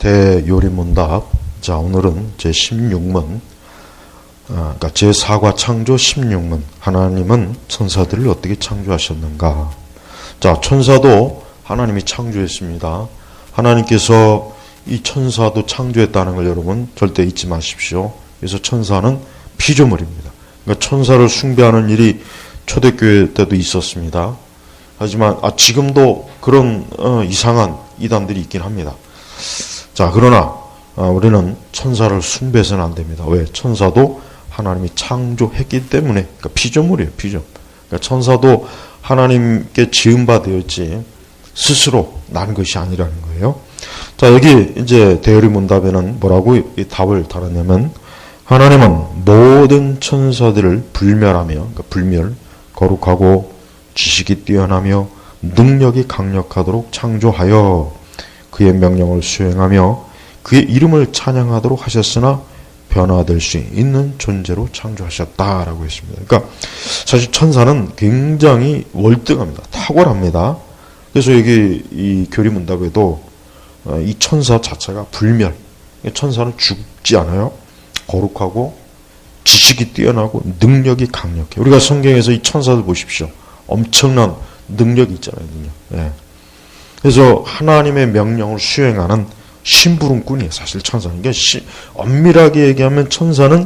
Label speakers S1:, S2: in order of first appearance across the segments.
S1: 대요리문답. 자, 오늘은 제16문, 그러니까 제4과 창조 16문. 하나님은 천사들을 어떻게 창조하셨는가? 자, 천사도 하나님이 창조했습니다. 하나님께서 이 천사도 창조했다는 걸 여러분 절대 잊지 마십시오. 그래서 천사는 피조물입니다. 그러니까 천사를 숭배하는 일이 초대교회 때도 있었습니다. 하지만 지금도 그런 이상한 이단들이 있긴 합니다. 자, 그러나 우리는 천사를 숭배해서는 안 됩니다. 왜? 천사도 하나님이 창조했기 때문에. 그러니까 피조물이에요, 피조. 그러니까 천사도 하나님께 지은 바 되었지 스스로 난 것이 아니라는 거예요. 자, 여기 이제 대요리문답에는 뭐라고 이 답을 달았냐면, 하나님은 모든 천사들을 불멸하며, 그러니까 불멸, 거룩하고 지식이 뛰어나며 능력이 강력하도록 창조하여 그의 명령을 수행하며 그의 이름을 찬양하도록 하셨으나 변화될 수 있는 존재로 창조하셨다라고 했습니다. 그러니까 사실 천사는 굉장히 월등합니다. 탁월합니다. 그래서 여기 이 교리문답에도 이 천사 자체가 불멸, 천사는 죽지 않아요. 거룩하고 지식이 뛰어나고 능력이 강력해. 우리가 성경에서 이 천사들 보십시오. 엄청난 능력이 있잖아요. 능력. 예. 그래서 하나님의 명령을 수행하는 심부름꾼이에요. 사실 천사는. 그러니까 엄밀하게 얘기하면 천사는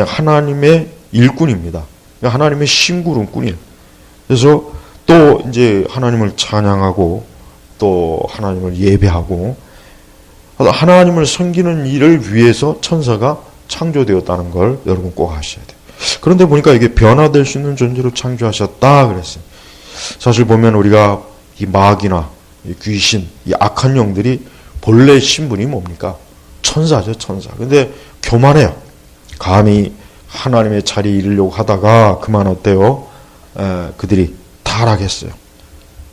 S1: 하나님의 일꾼입니다. 그러니까 하나님의 심부름꾼이에요. 그래서 또 이제 하나님을 찬양하고 또 하나님을 예배하고 하나님을 섬기는 일을 위해서 천사가 창조되었다는 걸 여러분 꼭 아셔야 돼요. 그런데 보니까 이게 변화될 수 있는 존재로 창조하셨다 그랬어요. 사실 보면 우리가 이 마귀나 이 귀신, 이 악한 영들이 본래 신분이 뭡니까? 천사죠, 천사. 근데 교만해요. 감히 하나님의 자리에 이르려고 하다가 그만했대요. 그들이 타락했어요.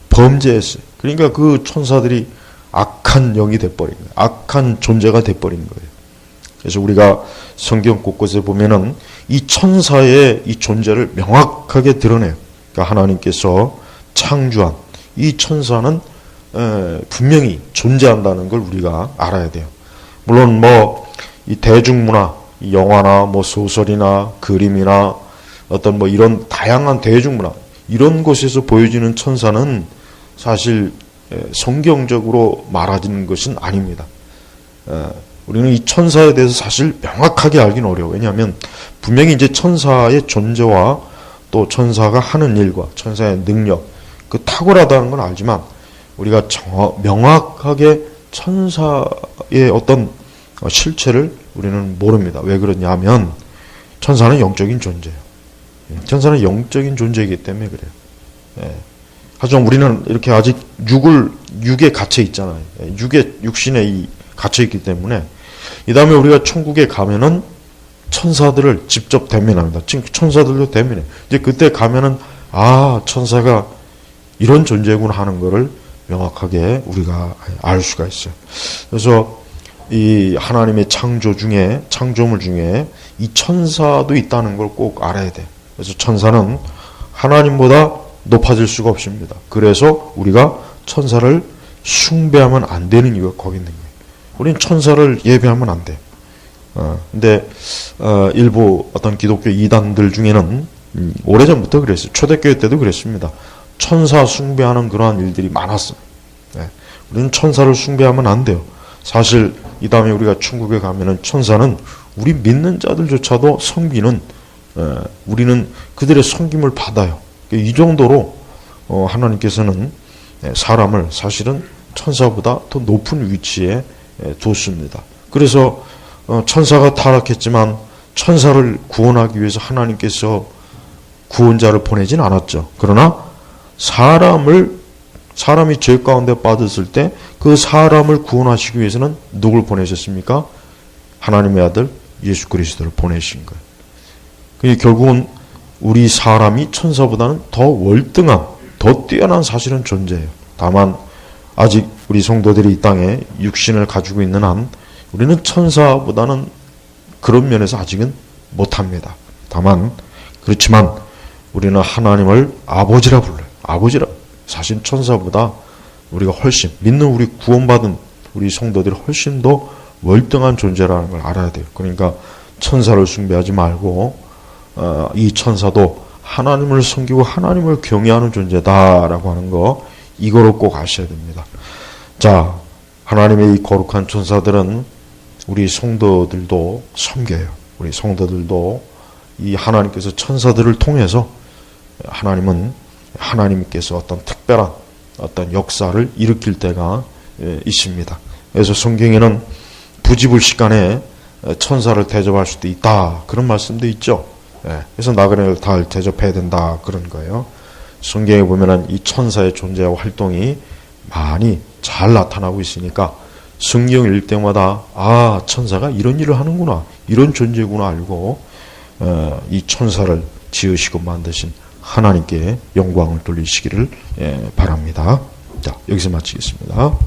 S1: 범죄했어요. 그러니까 그 천사들이 악한 영이 돼버린 거예요. 악한 존재가 돼버린 거예요. 그래서 우리가 성경 곳곳에 보면은 이 천사의 이 존재를 명확하게 드러내요. 그러니까 하나님께서 창조한 이 천사는 분명히 존재한다는 걸 우리가 알아야 돼요. 물론 이 대중문화, 이 영화나 소설이나 그림이나 어떤 이런 다양한 대중문화 이런 곳에서 보여지는 천사는 사실 성경적으로 말하는 것은 아닙니다. 우리는 이 천사에 대해서 사실 명확하게 알기는 어려워요. 왜냐하면 분명히 이제 천사의 존재와 또 천사가 하는 일과 천사의 능력, 그 탁월하다는 건 알지만 우리가 명확하게 천사의 어떤 실체를 우리는 모릅니다. 왜 그러냐 하면 천사는 영적인 존재예요. 천사는 영적인 존재이기 때문에 그래요. 하지만 우리는 이렇게 아직 육에 갇혀 있잖아요. 육신에 갇혀 있기 때문에 이 다음에 우리가 천국에 가면은 천사들을 직접 대면합니다. 지금 천사들도 대면해. 이제 그때 가면은 천사가 이런 존재구나 하는 것을 명확하게 우리가 알 수가 있어요. 그래서 이 하나님의 창조물 중에 이 천사도 있다는 걸 꼭 알아야 돼. 그래서 천사는 하나님보다 높아질 수가 없습니다. 그래서 우리가 천사를 숭배하면 안 되는 이유가 거기 있는 거예요. 우리는 천사를 예배하면 안 돼. 근데 일부 어떤 기독교 이단들 중에는 오래전부터 그랬어요. 초대교회 때도 그랬습니다. 천사 숭배하는 그러한 일들이 많았어요. 우리는 천사를 숭배하면 안 돼요. 사실 이 다음에 우리가 천국에 가면은 천사는 우리 믿는 자들조차도 섬기는, 우리는 그들의 섬김을 받아요. 이 정도로 하나님께서는 사람을 사실은 천사보다 더 높은 위치에 뒀습니다. 그래서 천사가 타락했지만 천사를 구원하기 위해서 하나님께서 구원자를 보내진 않았죠. 그러나 사람이 죄 가운데 빠졌을 때 그 사람을 구원하시기 위해서는 누굴 보내셨습니까? 하나님의 아들 예수 그리스도를 보내신 거예요. 그게 결국은 우리 사람이 천사보다는 더 월등한, 더 뛰어난 사실은 존재예요. 다만 아직 우리 성도들이 이 땅에 육신을 가지고 있는 한 우리는 천사보다는 그런 면에서 아직은 못합니다. 다만 그렇지만 우리는 하나님을 아버지라 불러요. 아버지라. 사실 천사보다 우리가 훨씬 믿는 우리 구원받은 우리 성도들이 훨씬 더 월등한 존재라는 걸 알아야 돼요. 그러니까 천사를 숭배하지 말고 이 천사도 하나님을 섬기고 하나님을 경외하는 존재다라고 하는 거, 이거를 꼭 아셔야 됩니다. 자, 하나님의 이 거룩한 천사들은 우리 성도들도 섬겨요. 우리 성도들도 이 하나님께서 천사들을 통해서 하나님께서 어떤 특별한 어떤 역사를 일으킬 때가 있습니다. 그래서 성경에는 부지불식간에 천사를 대접할 수도 있다, 그런 말씀도 있죠. 그래서 나그네를 다 대접해야 된다, 그런 거예요. 성경에 보면은 이 천사의 존재와 활동이 많이 잘 나타나고 있으니까 성경 읽을 때마다 천사가 이런 일을 하는구나, 이런 존재구나 알고 이 천사를 지으시고 만드신 하나님께 영광을 돌리시기를 바랍니다. 자, 여기서 마치겠습니다.